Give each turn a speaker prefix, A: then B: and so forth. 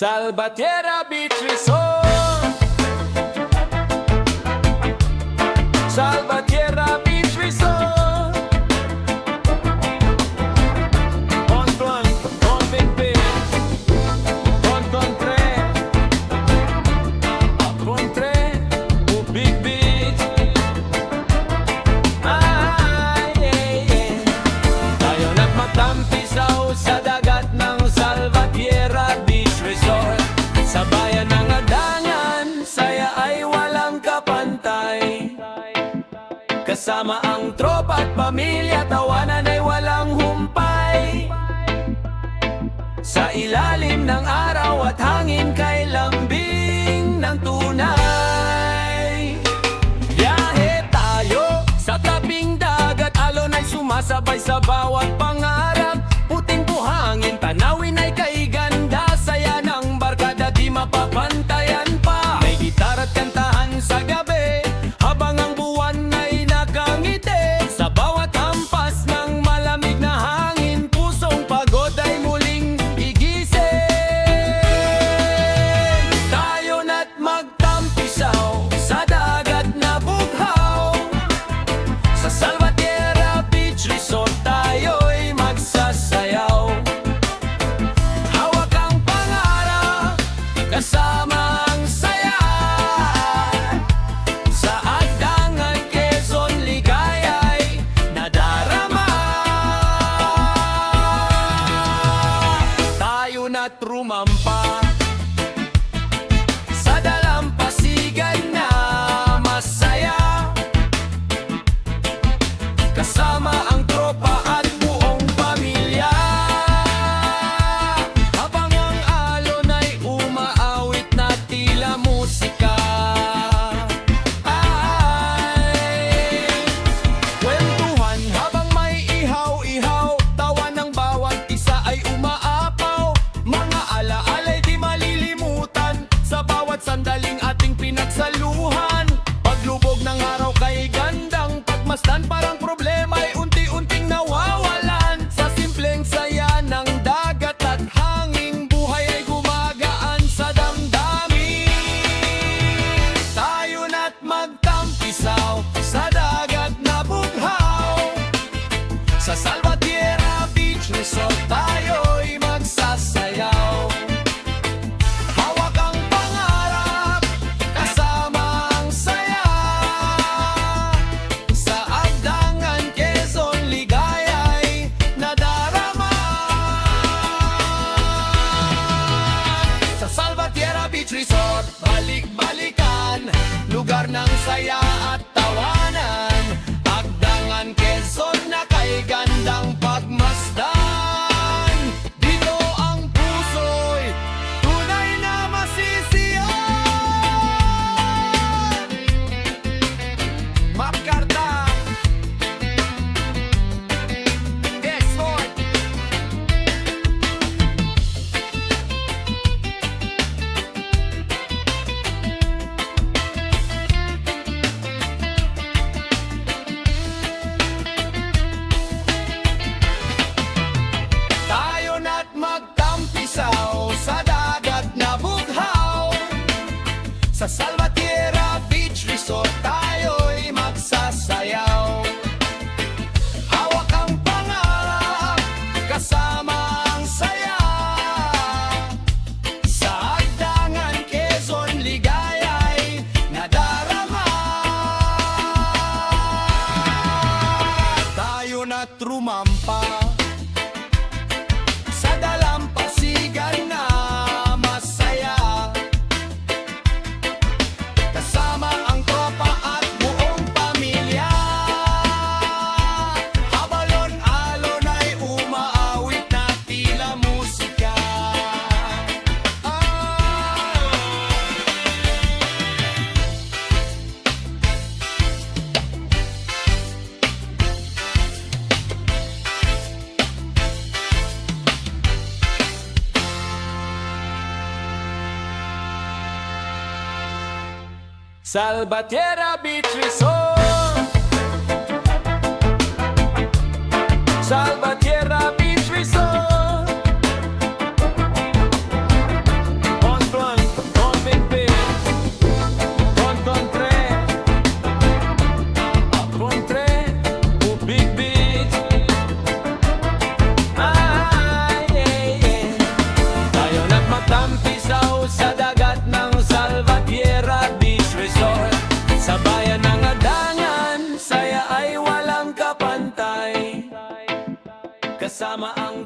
A: Salvatierra Beach Resort. Salvatierra Beach Resort. Con plan, con big beach, con tre, big beach. Ay, yeah. Tayo nagmatampisaw sa dagat ng Salvatierra Beach Resort. Sa bayan ng Adangan, saya ay walang kapantay. Kasama ang tropa at pamilya, tawanan ay walang humpay. Sa ilalim ng araw at hangin kay lambing ng tunay. Biyahe tayo sa tabing dagat, alon ay sumasabay sa bawat pangarap. Puting buhangin, tanawin ay kay ganda, saya ng barkada di mapapantayan pa. May gitar at kantahan sa gabi, habang ang buwan ay nakangiti. Sa bawat hampas ng malamig na hangin, pusong pagod ay muling gigising. Tayo na't magtampisaw sa dagat na bughaw. Sa Salvatierra Beach Resort tayo'y magsasayaw. Hawak ang pangarap, kasama ang saya. Sa Adangan, Quezon, ligaya'y nadarama. Tayo na't rumampa sa dalampasigan na masaya. Kasama ang tropa at buong pamilya. Habang ang alon ay umaawit na tila musika. Ay, kwentuhan habang may ihaw-ihaw, tawa ng bawat isa ay umaapaw. Mga alaala'y di malilimutan sa bawat sandaling ating pinagsaluhan. Paglubog ng araw kay gandang pagmasdan, parang problema ay unti-unting nawawalan. Sa simpleng saya ng dagat at hanging, buhay ay gumagaan sa damdamin. Tayo na't magtampisaw sa dagat na bughaw. Sa Salvatierra Beach Resort tayo'y magsasayaw. Hawak ang pangarap, kasama ang saya. Sa Adangan, Quezon, ligaya'y nadarama. Sa Salvatierra Beach Resort, balik-balikan, lugar ng saya at tawanan. Adangan, Quezon na kay gandang pagmasdan. Dito ang puso'y tunay na masisiyan. Mapkarta Desford. Tayo na't magtampisaw sa dagat na bughaw. Sa Salvatierra Beach Resort tayo'y magsasayaw. Hawak ang pangarap, kasama ang saya. Sa Adangan, Quezon, ligaya'y nadarama. Tayo na't rumampa sa dalampasigan na masaya. Kasama ang tropa at buong pamilya. Habalon-alon ay umaawit na tila musika. Salvatierra Beach Resort. Salvatierra Beach Resort. kasama ang